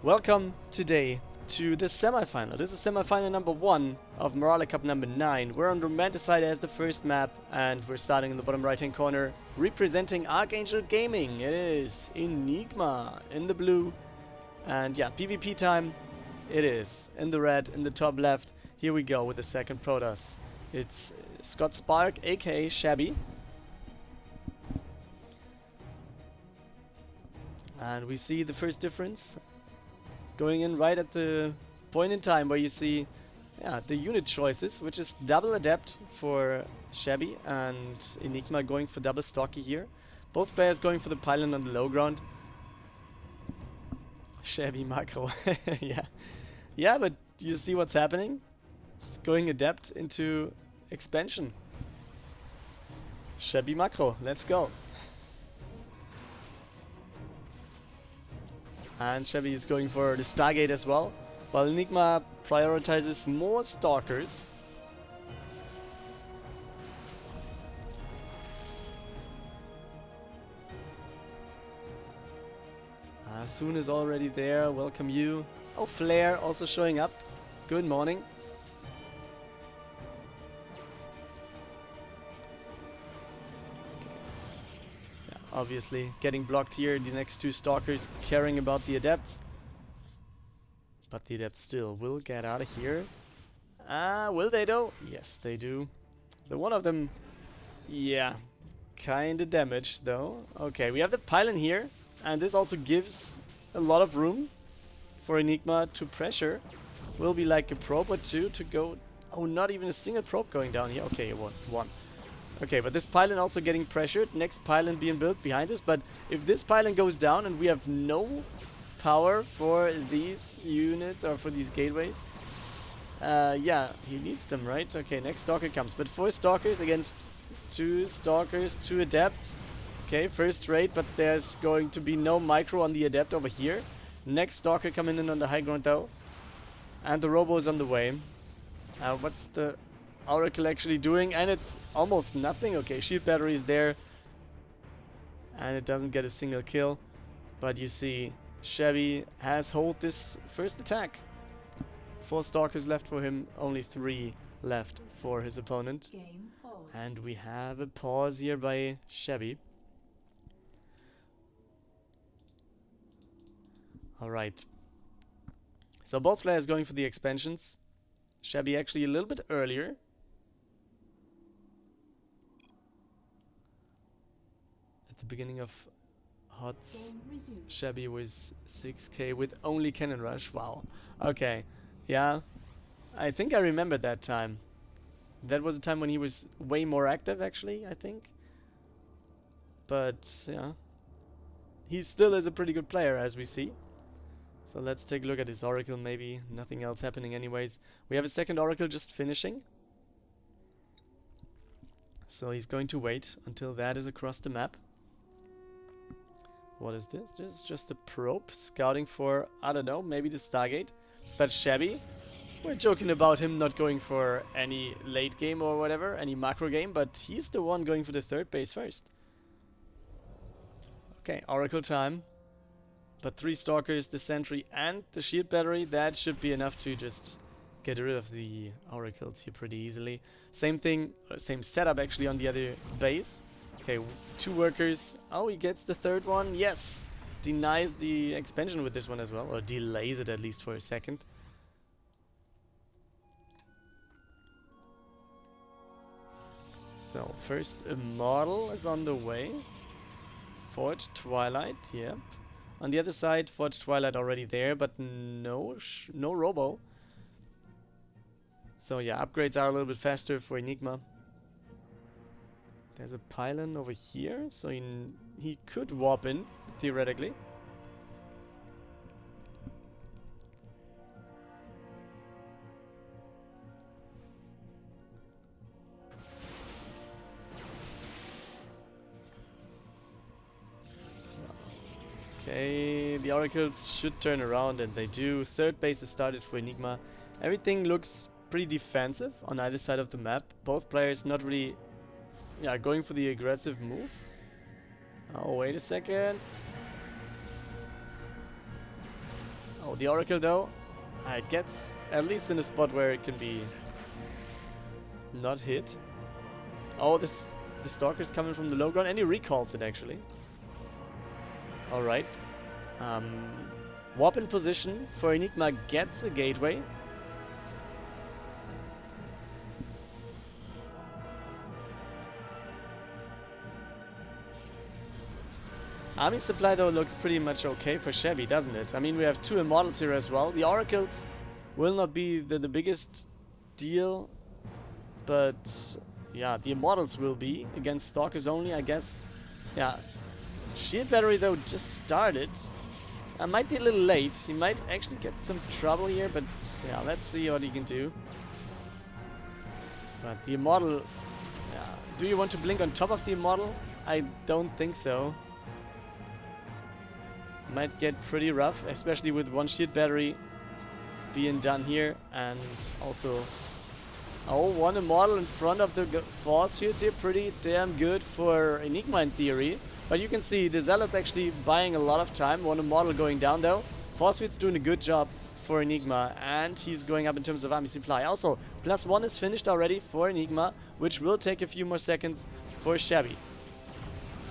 Welcome today to the semifinal. This is semifinal number 1 of maraleCup number 9. We're on Romanticide as the first map, and we're starting in the bottom right hand corner, representing Archangel Gaming. It is EnigmA in the blue, and yeah, PvP time it is. In the red, in the top left. Here we go with the second Protoss. It's Scott Spark, aka Chabby. And we see the first difference going in right at the point in time where you see the unit choices, which is double adept for Chabby and EnigmA going for double stocky here. Both players going for the pylon on the low ground. Chabby macro. Yeah, but you see what's happening? It's going adept into expansion. Chabby macro, let's go. And Chabby is going for the Stargate as well, while EnigmA prioritizes more Stalkers. Soon is already there, welcome you. Oh, Flare also showing up. Good morning. Obviously getting blocked here, the next two Stalkers caring about the Adepts. But the Adepts still will get out of here. Will they though? Yes, they do. The one of them, yeah, kinda damaged though. Okay, we have the pylon here, and this also gives a lot of room for EnigmA to pressure. Will be like a probe or two to go. Oh, not even a single probe going down here. Okay, it was one. Okay, but this pylon also getting pressured. Next pylon being built behind us. But if this pylon goes down and we have no power for these units or for these gateways, yeah, he needs them, right? Okay, next Stalker comes. But 4 Stalkers against 2 Stalkers, 2 Adepts. Okay, first rate, but there's going to be no micro on the Adept over here. Next Stalker coming in on the high ground though. And the Robo is on the way. What's the Oracle actually doing? And it's almost nothing. Okay, shield battery is there, and it doesn't get a single kill, but you see Chabby has hold this first attack. 4 Stalkers left for him, only 3 left for his opponent. And we have a pause here by Chabby. Alright, so both players going for the expansions. Chabby actually a little bit earlier. Beginning of HOTS, Chabby was 6k with only Cannon Rush. Wow. Okay. Yeah. I think I remember that time. That was a time when he was way more active, actually, I think. But, yeah. He still is a pretty good player, as we see. So let's take a look at his Oracle, maybe. Nothing else happening anyways. We have a second Oracle just finishing. So he's going to wait until that is across the map. What is this? This is just a probe scouting for, I don't know, maybe the Stargate. But Chabby, we're joking about him not going for any late game or whatever, any macro game, but he's the one going for the third base first. Okay, Oracle time. But 3 Stalkers, the Sentry and the shield battery, that should be enough to just get rid of the Oracles here pretty easily. Same thing, same setup actually on the other base. Okay, 2 workers. Oh, he gets the third one. Yes! Denies the expansion with this one as well. Or delays it at least for a second. So, first a model is on the way. Forged Twilight, yep. On the other side, Forged Twilight already there, but no Robo. So yeah, upgrades are a little bit faster for EnigmA. There's a pylon over here, so he could warp in, theoretically. Okay, the Oracles should turn around, and they do. Third base is started for EnigmA. Everything looks pretty defensive on either side of the map. Both players not really going for the aggressive move. Oh, wait a second. Oh, Oh, the Oracle though, it gets at least in a spot where it can be not hit. Oh, the Stalker's coming from the low ground, and he recalls it actually. Alright. Warp in position for EnigmA gets a gateway. Army supply though looks pretty much okay for Chabby, doesn't it? I mean, we have 2 Immortals here as well. The Oracles will not be the biggest deal, but yeah, the Immortals will be against Stalkers only, I guess. Yeah, Shield Battery though just started. Might be a little late. He might actually get some trouble here, but yeah, let's see what he can do. But the Immortal, yeah. Do you want to blink on top of the Immortal? I don't think so. Might get pretty rough, especially with 1 Shield Battery being done here, and also, oh, 1 Immortal in front of the force fields here. Pretty damn good for EnigmA in theory. But you can see the Zealot's actually buying a lot of time. 1 Immortal going down though. Force field's doing a good job for EnigmA, and he's going up in terms of army supply. Also, +1 is finished already for EnigmA, which will take a few more seconds for Chabby.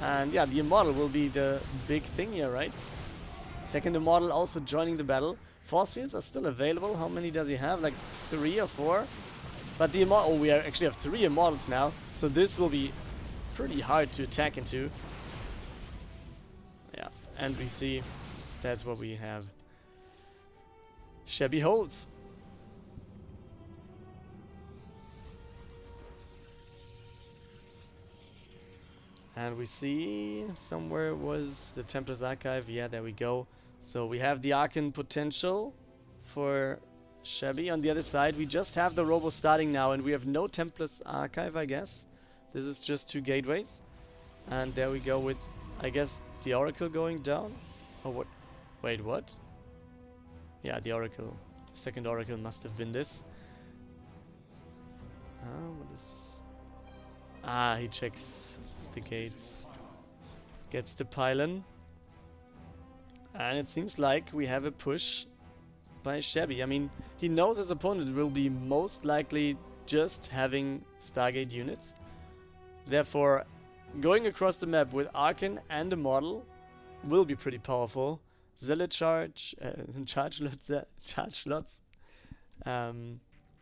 And yeah, the Immortal will be the big thing here, right? Second Immortal also joining the battle. Force fields are still available. How many does he have? Like 3 or 4? But the Immortal... Oh, we actually have 3 Immortals now. So this will be pretty hard to attack into. Yeah, and we see that's what we have. Chabby holds. And we see somewhere was the Templar's Archive. Yeah, there we go. So we have the Archon potential for Chabby. On the other side, we just have the Robo starting now, and we have no Templar's Archive, I guess. This is just 2 gateways. And there we go with, I guess, the Oracle going down. Oh, what? Wait, what? Yeah, the Oracle. The second Oracle must have been this. What is... he checks the gates. Gets the pylon. And it seems like we have a push by Chabby. I mean, he knows his opponent will be most likely just having Stargate units. Therefore, going across the map with Archon and Immortal will be pretty powerful. Zealot charge slots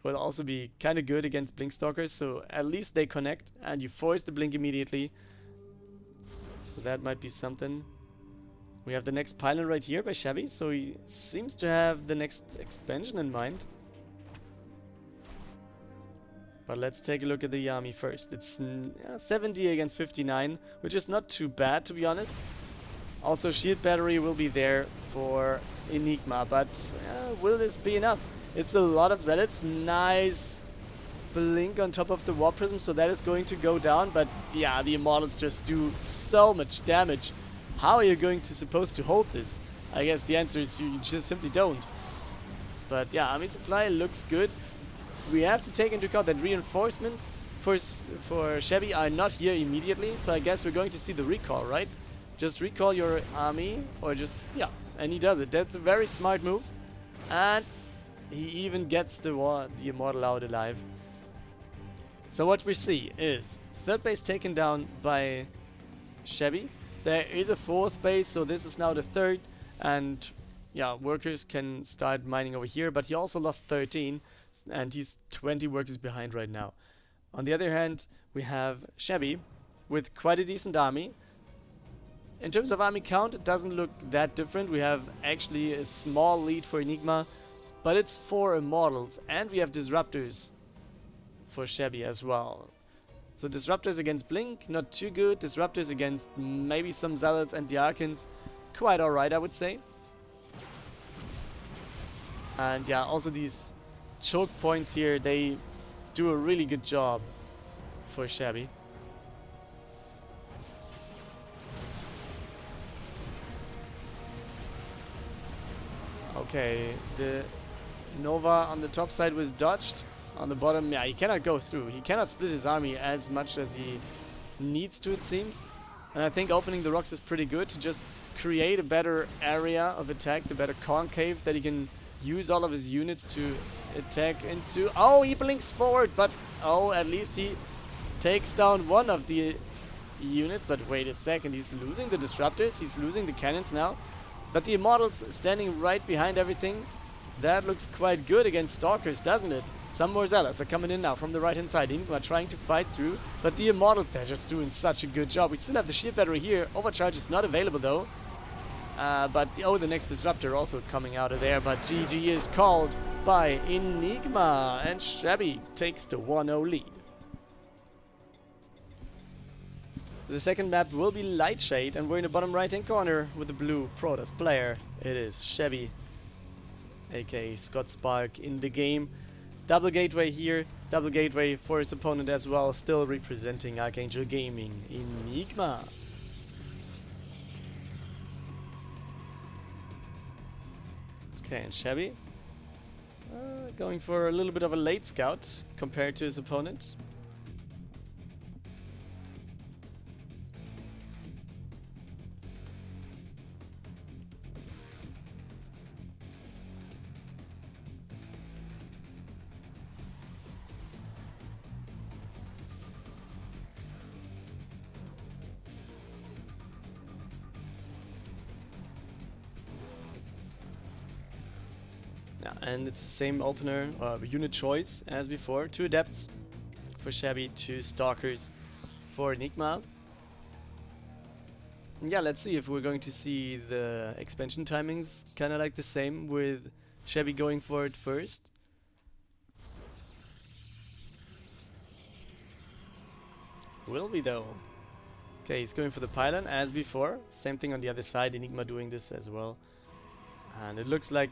will also be kind of good against Blink Stalkers, so at least they connect and you force the blink immediately. So that might be something. We have the next pylon right here by Chabby, so he seems to have the next expansion in mind. But let's take a look at the army first. It's 70 against 59, which is not too bad, to be honest. Also, Shield Battery will be there for EnigmA, but will this be enough? It's a lot of Zealots. Nice blink on top of the War Prism, so that is going to go down. But yeah, the Immortals just do so much damage. How are you supposed to hold this? I guess the answer is you just simply don't. But yeah, army supply looks good. We have to take into account that reinforcements for Chabby are not here immediately, so I guess we're going to see the recall, right? Just recall your army, or just, yeah, and he does it. That's a very smart move. And he even gets the Immortal out alive. So what we see is third base taken down by Chabby. There is a 4th base, so this is now the 3rd. And yeah, workers can start mining over here, but he also lost 13. And he's 20 workers behind right now. On the other hand, we have Chabby with quite a decent army. In terms of army count, it doesn't look that different. We have actually a small lead for EnigmA, but it's 4 Immortals, and we have Disruptors for Chabby as well. So Disruptors against Blink, not too good. Disruptors against maybe some Zealots and the Archons, quite alright, I would say. And yeah, also these choke points here, they do a really good job for Chabby. Okay, the Nova on the top side was dodged. On the bottom, yeah, he cannot go through. He cannot split his army as much as he needs to, it seems. And I think opening the rocks is pretty good to just create a better area of attack, the better concave that he can use all of his units to attack into. Oh, he blinks forward, but oh, at least he takes down one of the units. But wait a second, he's losing the disruptors, he's losing the cannons now. But the Immortals standing right behind everything. That looks quite good against Stalkers, doesn't it? Some more Zealots are coming in now from the right hand side. EnigmA trying to fight through, but the Immortals, they're just doing such a good job. We still have the shield battery here. Overcharge is not available though. But oh, the next disruptor also coming out of there. But GG is called by EnigmA, and Chabby takes the 1-0 lead. The second map will be Lightshade, and we're in the bottom right hand corner with the blue Protoss player. It is Chabby, aka Scott Spark, in the game. Double gateway here, double gateway for his opponent as well, still representing Archangel Gaming, EnigmA. Okay, and Chabby going for a little bit of a late scout compared to his opponent. Yeah, and it's the same opener, unit choice as before. 2 Adepts for Chabby, 2 Stalkers for EnigmA. Yeah, let's see if we're going to see the expansion timings kind of like the same, with Chabby going for it first. Will be though. Okay, he's going for the pylon as before. Same thing on the other side, EnigmA doing this as well. And it looks like...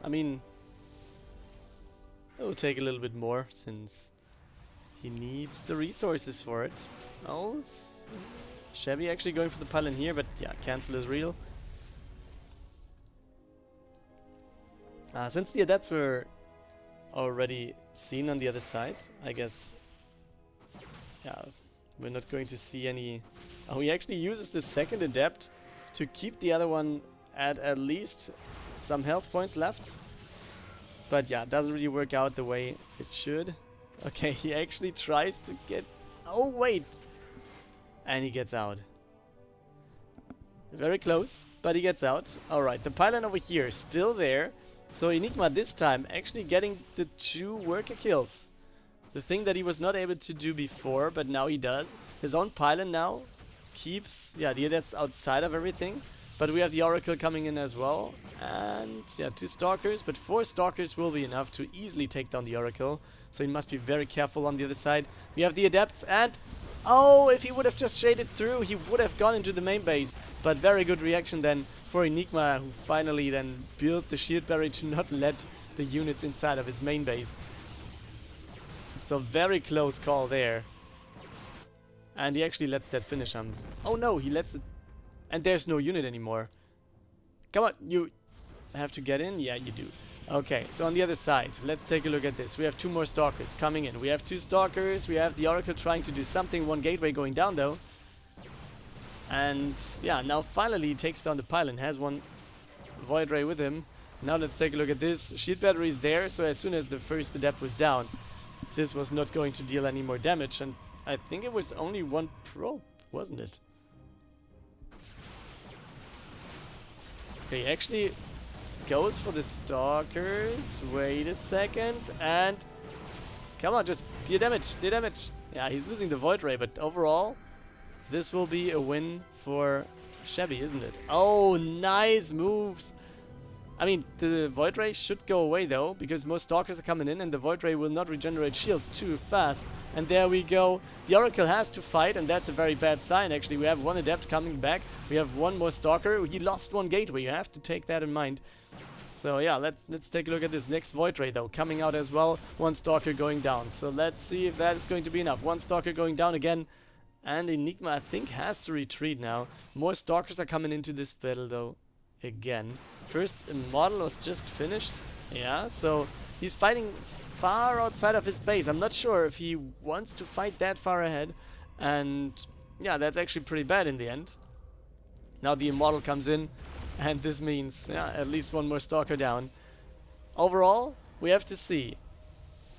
I mean, it will take a little bit more since he needs the resources for it. Oh, Chabby actually going for the pylon here, but yeah, cancel is real. Since the Adepts were already seen on the other side, I guess, yeah, we're not going to see any... Oh, he actually uses the second Adept to keep the other one at least some health points left. But yeah, it doesn't really work out the way it should. Okay, he actually tries to get... Oh, wait! And he gets out. Very close, but he gets out. Alright, the pylon over here is still there. So EnigmA this time actually getting the 2 worker kills. The thing that he was not able to do before, but now he does. His own pylon now keeps, yeah, the Adepts outside of everything. But we have the Oracle coming in as well. And yeah, 2 Stalkers, but 4 Stalkers will be enough to easily take down the Oracle. So he must be very careful on the other side. We have the Adepts, and oh, if he would have just shaded through, he would have gone into the main base. But very good reaction then for EnigmA, who finally then built the shield barrier to not let the units inside of his main base. So very close call there. And he actually lets that finish him. Oh no, he lets it... And there's no unit anymore. Come on, you have to get in? Yeah, you do. Okay, so on the other side, let's take a look at this. We have 2 more Stalkers coming in. We have 2 Stalkers, we have the Oracle trying to do something, 1 gateway going down though. And yeah, now finally he takes down the pylon, has 1 Void Ray with him. Now let's take a look at this. Shield battery is there, so as soon as the first Adept was down, this was not going to deal any more damage. And I think it was only 1 probe, wasn't it? Okay, actually goes for the Stalkers. Wait a second, and come on, just deal damage, deal damage. Yeah, he's losing the Void Ray, but overall, this will be a win for Chabby, isn't it? Oh, nice moves. I mean, the Void Ray should go away though, because more Stalkers are coming in and the Void Ray will not regenerate shields too fast. And there we go. The Oracle has to fight, and that's a very bad sign actually. We have 1 Adept coming back. We have 1 more Stalker. He lost 1 gateway. You have to take that in mind. So yeah, let's take a look at this next Void Ray though, coming out as well. 1 Stalker going down. So let's see if that is going to be enough. 1 Stalker going down again. And EnigmA, I think, has to retreat now. More Stalkers are coming into this battle though. Again. First model was just finished. Yeah, so he's fighting far outside of his base. I'm not sure if he wants to fight that far ahead. And yeah, that's actually pretty bad in the end. Now the Immortal comes in, and this means at least one more Stalker down. Overall, we have to see.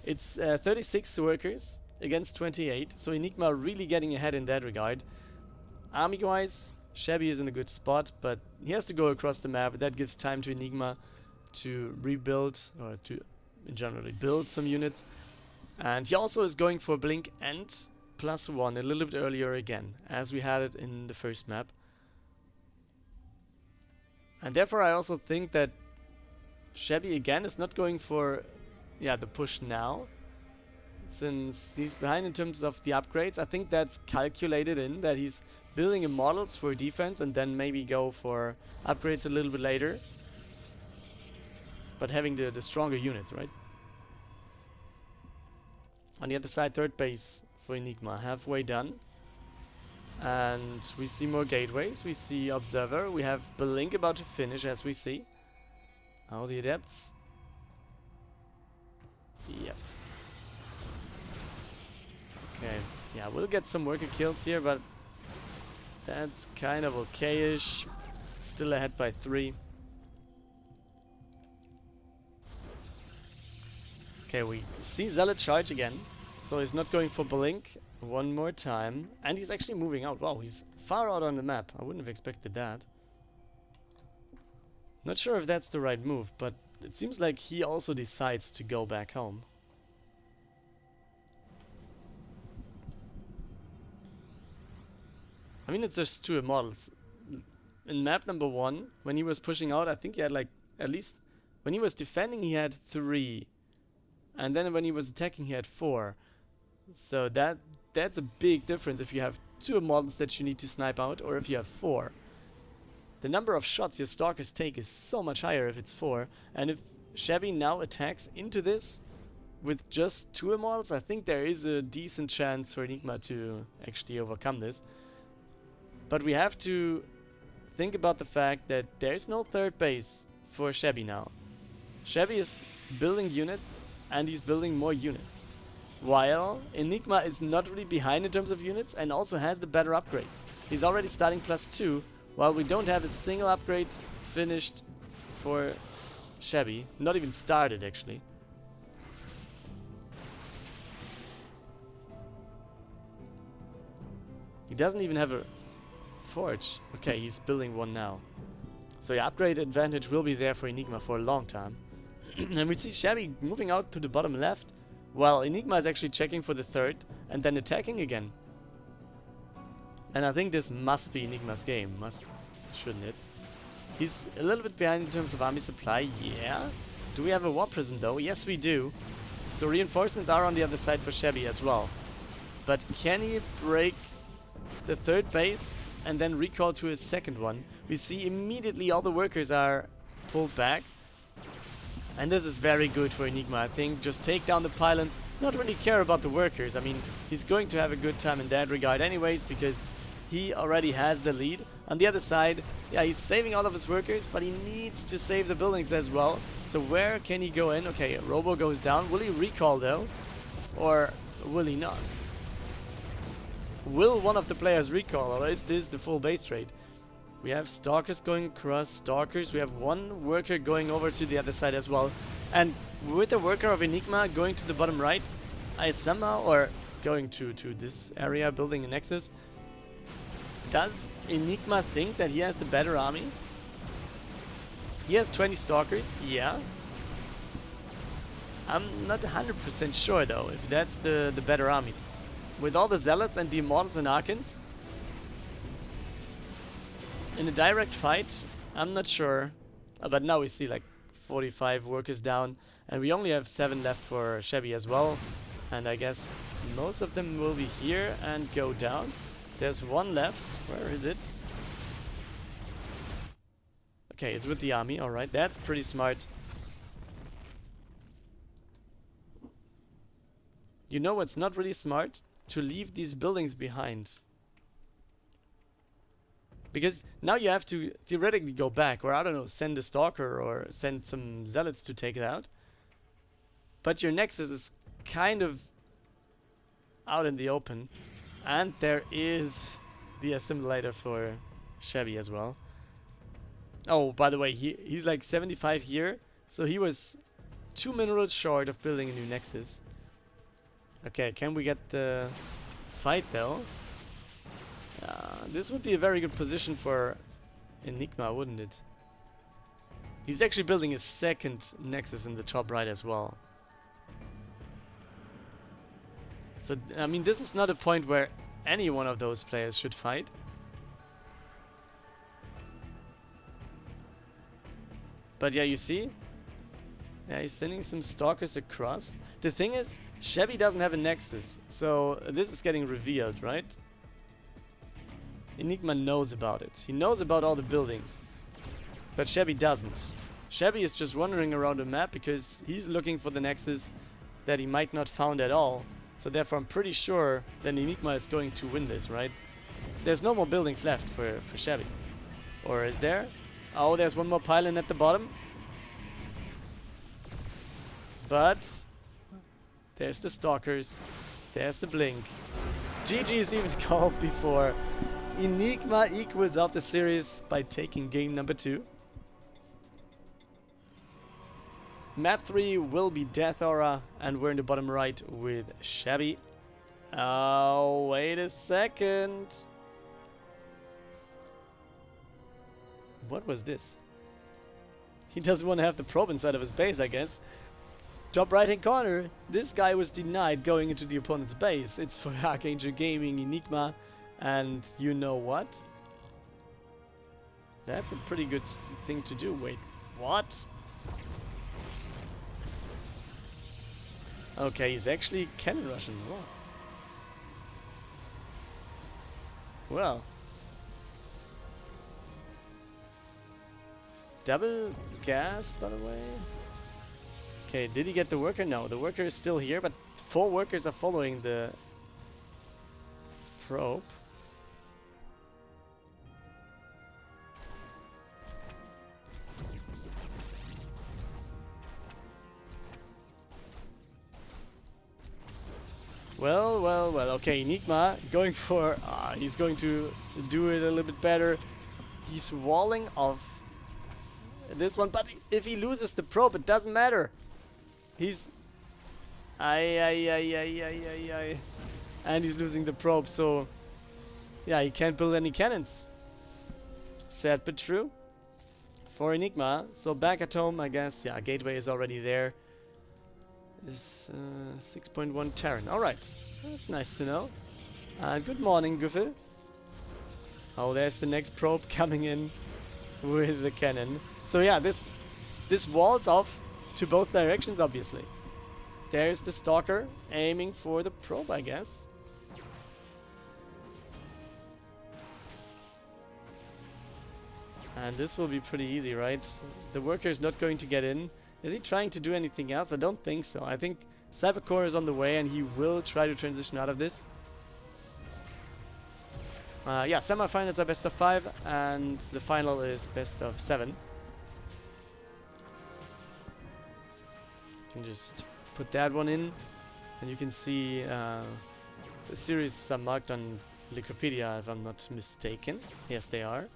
It's 36 workers against 28, so EnigmA really getting ahead in that regard. Army-wise, Chabby is in a good spot, but he has to go across the map. That gives time to EnigmA to rebuild, or to generally build some units. And he also is going for Blink and +1 a little bit earlier again, as we had it in the first map. And therefore I also think that Chabby again is not going for the push now, since he's behind in terms of the upgrades. I think that's calculated in, that he's building Immortals for defense and then maybe go for upgrades a little bit later. But having the stronger units, right? On the other side, third base for EnigmA, halfway done. And we see more gateways, we see Observer, we have Blink about to finish as we see. Now the Adepts. Yep. Okay, yeah, we'll get some worker kills here, but that's kind of okay-ish. Still ahead by 3. Okay, we see Zealot charge again. So he's not going for Blink one more time. And he's actually moving out. Wow, he's far out on the map. I wouldn't have expected that. Not sure if that's the right move, but it seems like he also decides to go back home. I mean, it's just 2 Immortals. In map number 1, when he was pushing out, I think he had like, at least, when he was defending he had 3. And then when he was attacking he had 4. So that's a big difference if you have 2 Immortals that you need to snipe out, or if you have 4. The number of shots your Stalkers take is so much higher if it's 4. And if Chabby now attacks into this with just 2 Immortals, I think there is a decent chance for EnigmA to actually overcome this. But we have to think about the fact that there's no third base for Chabby now. Chabby is building units, and he's building more units. While EnigmA is not really behind in terms of units and also has the better upgrades. He's already starting +2, while we don't have a single upgrade finished for Chabby. Not even started, actually. He doesn't even have a forge. Okay, he's building one now. So the upgrade advantage will be there for EnigmA for a long time. And we see Chabby moving out to the bottom left, while EnigmA is actually checking for the third and then attacking again. And I think this must be EnigmA's game, shouldn't it? He's a little bit behind in terms of army supply, yeah. Do we have a War Prism though? Yes, we do. So reinforcements are on the other side for Chabby as well. But can he break the third base and then recall to his second one? We see immediately all the workers are pulled back. And this is very good for EnigmA, I think. Just take down the pylons, not really care about the workers. I mean, he's going to have a good time in that regard anyways, because he already has the lead. On the other side, yeah, he's saving all of his workers, but he needs to save the buildings as well. So where can he go in? Okay, Robo goes down. Will he recall though? Or will he not? Will one of the players recall, or is this the full base trade? We have Stalkers going across Stalkers. We have one worker going over to the other side as well. And with the worker of EnigmA going to the bottom right, I somehow, or going to this area, building a nexus. Does EnigmA think that he has the better army? He has 20 Stalkers, yeah. I'm not 100% sure though, if that's the better army. With all the Zealots and the Immortals and Archons, in a direct fight, I'm not sure. But now we see like 45 workers down, and we only have 7 left for Chabby as well. And I guess most of them will be here and go down. There's one left. Where is it? Okay, it's with the army. Alright, that's pretty smart. You know what's not really smart? To leave these buildings behind. Because now you have to theoretically go back, or I don't know, send a Stalker or send some Zealots to take it out. But your Nexus is kind of out in the open. And there is the assimilator for Chabby as well. Oh, by the way, he's like 75 here, so he was 2 minerals short of building a new nexus. Okay, can we get the fight though? This would be a very good position for EnigmA, wouldn't it? He's actually building a second nexus in the top right as well. So, I mean, this is not a point where any one of those players should fight. But yeah, you see? Yeah, he's sending some stalkers across. The thing is, Chabby doesn't have a nexus, so this is getting revealed, right? EnigmA knows about it. He knows about all the buildings. But Chabby doesn't. Chabby is just wandering around the map because he's looking for the nexus that he might not found at all. So therefore I'm pretty sure that EnigmA is going to win this, right? There's no more buildings left for Chabby. Or is there? Oh, there's one more pylon at the bottom. But there's the stalkers. There's the blink. GG is even called before EnigmA equals out the series by taking game number 2. Map 3 will be Death Aura, and we're in the bottom right with Chabby. Oh, wait a second. What was this? He doesn't want to have the probe inside of his base, I guess. Top right hand corner. This guy was denied going into the opponent's base. It's for Archangel Gaming, EnigmA, and you know what? That's a pretty good thing to do. Wait, what? Okay, he's actually cannon rushing. Wow. Well. Double gas, by the way. Okay, did he get the worker? No, the worker is still here, but 4 workers are following the probe. Well, well, well. Okay, EnigmA going for... he's going to do it a little bit better. He's walling off this one, but if he loses the probe, it doesn't matter. He's... And he's losing the probe, so... Yeah, he can't build any cannons. Sad but true. For EnigmA. So back at home, I guess. Yeah, gateway is already there. Is 6.1 Terran. Alright, that's nice to know. Good morning, Güffel. Oh, there's the next probe coming in with the cannon. So yeah, this walls off to both directions, obviously. There's the stalker aiming for the probe, I guess. And this will be pretty easy, right? The worker is not going to get in. Is he trying to do anything else? I don't think so. I think Cybercore is on the way and he will try to transition out of this. Yeah, semifinals are best of 5 and the final is best of 7. You can just put that one in and you can see the series are marked on Wikipedia if I'm not mistaken. Yes, they are.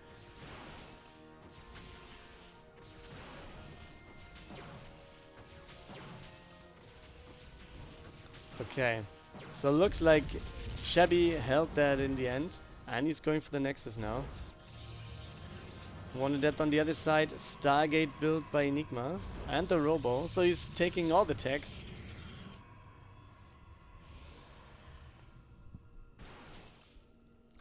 Okay, so looks like Chabby held that in the end, and he's going for the Nexus now. One adept on the other side, Stargate built by EnigmA, and the Robo, so he's taking all the techs.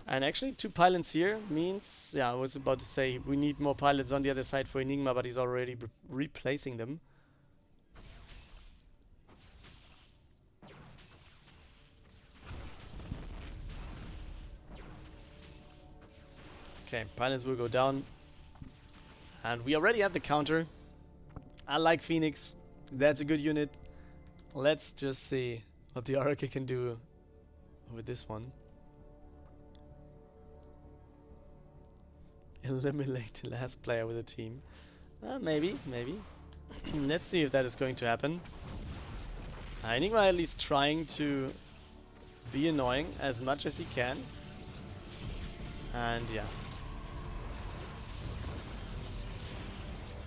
And actually 2 pilots here means, yeah, I was about to say we need more pilots on the other side for EnigmA, but he's already replacing them. Okay, pilots will go down. And we already have the counter. I like Phoenix. That's a good unit. Let's just see what the Oracle can do with this one. Eliminate the last player with a team. Maybe. Let's see if that is going to happen. EnigmA at least trying to be annoying as much as he can. And yeah.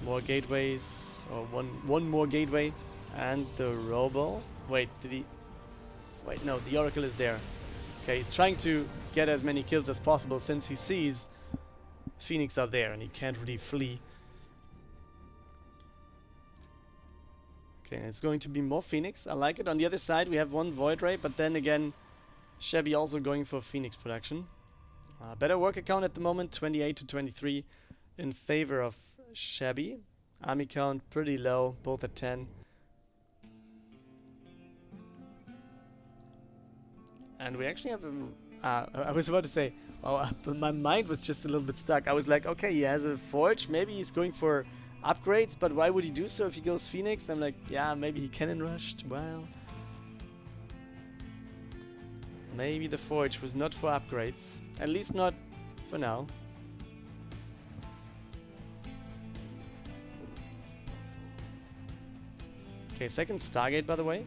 More gateways, or one more gateway. And the Robo. Wait, did he... Wait, no, the Oracle is there. Okay, he's trying to get as many kills as possible since he sees Phoenix out there and he can't really flee. Okay, it's going to be more Phoenix. I like it. On the other side, we have one Void Ray, but then again, Chabby also going for Phoenix production. Better work account at the moment, 28 to 23 in favor of Chabby. Army count pretty low, both at 10. And we actually have a... I was about to say, oh, but my mind was just a little bit stuck. I was like, okay, he has a Forge. Maybe he's going for upgrades, but why would he do so if he goes Phoenix? I'm like, yeah, maybe he cannon rushed. Well, maybe the Forge was not for upgrades. At least not for now. Okay, second Stargate, by the way.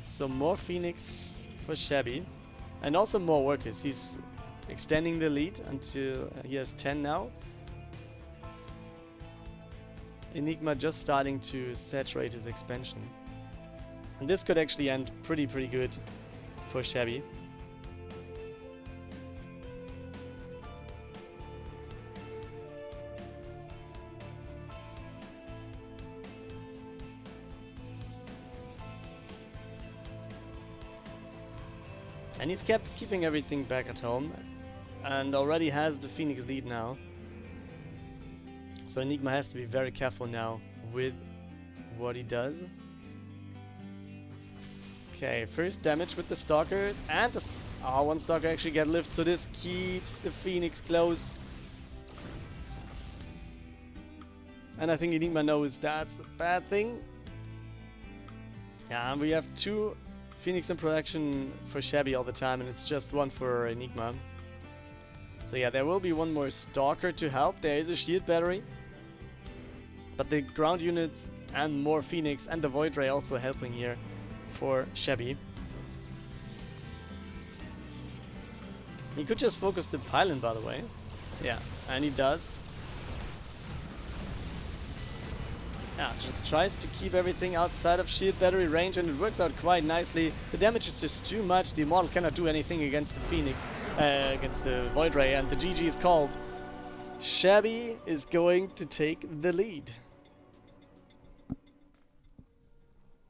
So more Phoenix for Chabby. And also more workers. He's extending the lead until he has 10 now. EnigmA just starting to saturate his expansion. And this could actually end pretty good for Chabby. And he's kept keeping everything back at home and already has the Phoenix lead now. So EnigmA has to be very careful now with what he does. Okay, first damage with the Stalkers and the... Oh, one Stalker actually got lift, so this keeps the Phoenix close. And I think EnigmA knows that's a bad thing. Yeah, and we have 2 Phoenix in production for Chabby all the time, and it's just 1 for EnigmA. So yeah, there will be 1 more Stalker to help. There is a shield battery. But the ground units and more Phoenix and the Void Ray also helping here for Chabby. He could just focus the pylon, by the way. Yeah, and he does. Yeah, just tries to keep everything outside of shield battery range, and it works out quite nicely. The damage is just too much. The Immortal cannot do anything against the Phoenix, against the Void Ray, and the GG is called. Chabby is going to take the lead.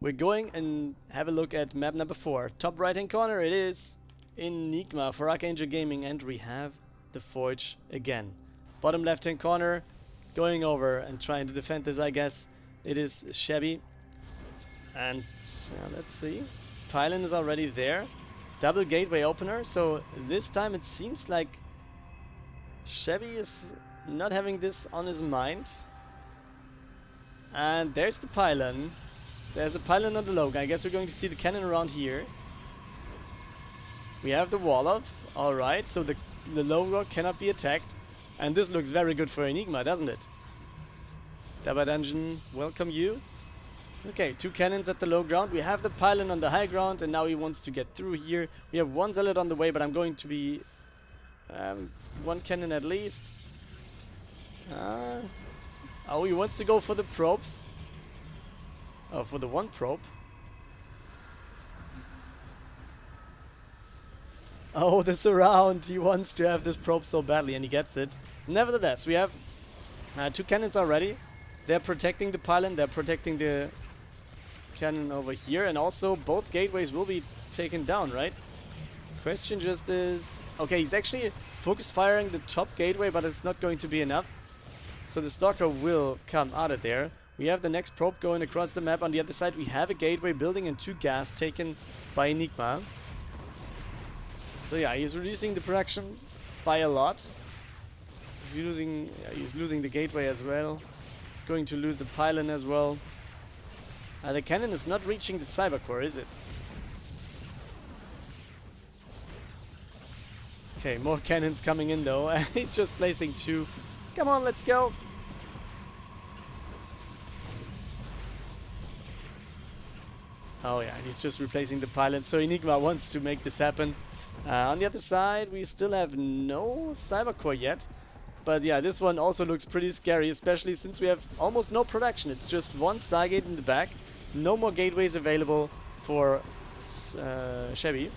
We're going and have a look at map number 4. Top right hand corner, it is EnigmA for Archangel Gaming, and we have the Forge again. Bottom left hand corner, going over and trying to defend this, I guess. It is Chabby. And let's see. Pylon is already there. Double gateway opener. So this time it seems like Chabby is not having this on his mind. And there's the pylon. There's a pylon on the low. I guess we're going to see the cannon around here. We have the wall off. Alright, so the low rock cannot be attacked. And this looks very good for EnigmA, doesn't it? Dabba Dungeon, welcome you. Okay, 2 cannons at the low ground. We have the pylon on the high ground, and now he wants to get through here. We have 1 zealot on the way, but I'm going to be 1 cannon at least. Oh, he wants to go for the probes. Oh, for the 1 probe. Oh, the surround. He wants to have this probe so badly, and he gets it. Nevertheless, we have 2 cannons already. They're protecting the pylon. They're protecting the cannon over here. And also, both gateways will be taken down, right? Question just is... Okay, he's actually focus firing the top gateway, but it's not going to be enough. So the Stalker will come out of there. We have the next probe going across the map. On the other side, we have a gateway building and 2 gas taken by EnigmA. So yeah, he's reducing the production by a lot. He's losing the gateway as well. He's going to lose the pylon as well. The cannon is not reaching the cyber core, is it? Okay, more cannons coming in though. He's just placing 2. Come on, let's go. Oh yeah, he's just replacing the pilot. So EnigmA wants to make this happen. On the other side, we still have no Cybercore yet. But yeah, this one also looks pretty scary, especially since we have almost no production. It's just one Stargate in the back. No more gateways available for Chabby.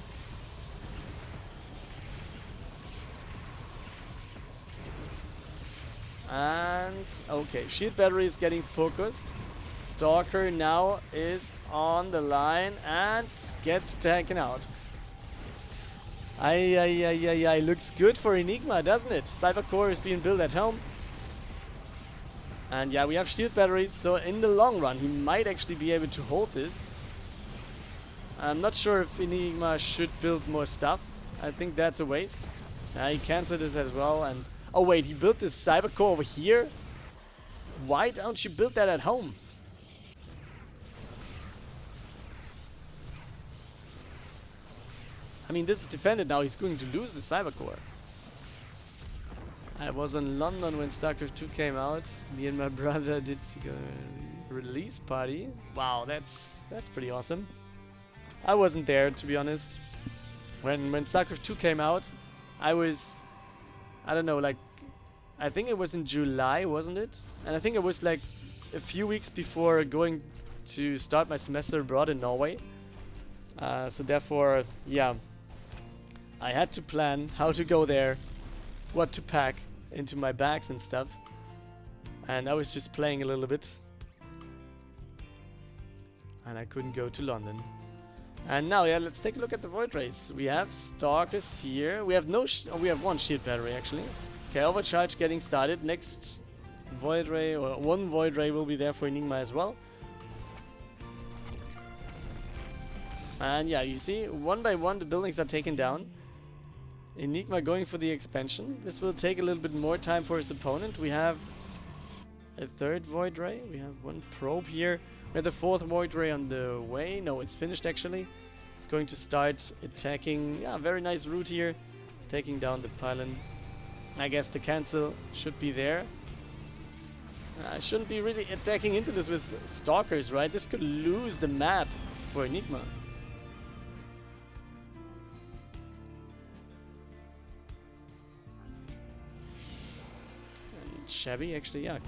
And okay, shield battery is getting focused. Stalker now is on the line and gets taken out. Ay, looks good for EnigmA, doesn't it? Cybercore is being built at home. And yeah, we have shield batteries, so in the long run, he might actually be able to hold this. I'm not sure if EnigmA should build more stuff. I think that's a waste. He cancelled this as well. And oh wait, he built this Cybercore over here? Why don't you build that at home? I mean, this is defended now. He's going to lose the Cybercore. I was in London when Starcraft 2 came out. Me and my brother did a release party. Wow, that's pretty awesome. I wasn't there, to be honest. When Starcraft 2 came out, I was, I don't know, like, I think it was in July, wasn't it? And I think it was like a few weeks before going to start my semester abroad in Norway. So therefore, yeah, I had to plan how to go there, what to pack into my bags and stuff. And I was just playing a little bit. And I couldn't go to London. And now, yeah, let's take a look at the Void Rays. We have Stalkers here. We have we have one shield battery, actually. Okay, overcharge getting started. Next Void Ray, or one Void Ray will be there for EnigmA as well. And yeah, you see, one by one the buildings are taken down. EnigmA going for the expansion. This will take a little bit more time for his opponent. We have a third Void Ray. We have one probe here. We have the fourth Void Ray on the way. No, it's finished actually. It's going to start attacking. Yeah, very nice route here. Taking down the pylon. I guess the cancel should be there. I shouldn't be really attacking into this with Stalkers, right? This could lose the map for EnigmA. And Chabby actually, yeah.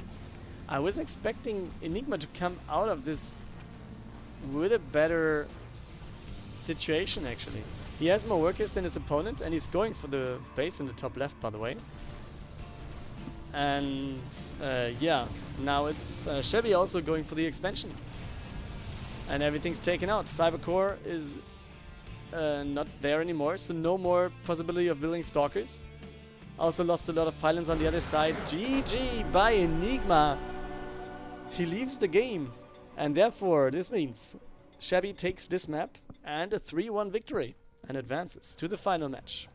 I was expecting EnigmA to come out of this with a better situation, actually. He has more workers than his opponent, and he's going for the base in the top left, by the way. And yeah, now it's Chabby also going for the expansion. And everything's taken out. Cybercore is not there anymore, so no more possibility of building Stalkers. Also lost a lot of pylons on the other side. GG by EnigmA. He leaves the game. And therefore, this means Chabby takes this map and a 3-1 victory and advances to the final match.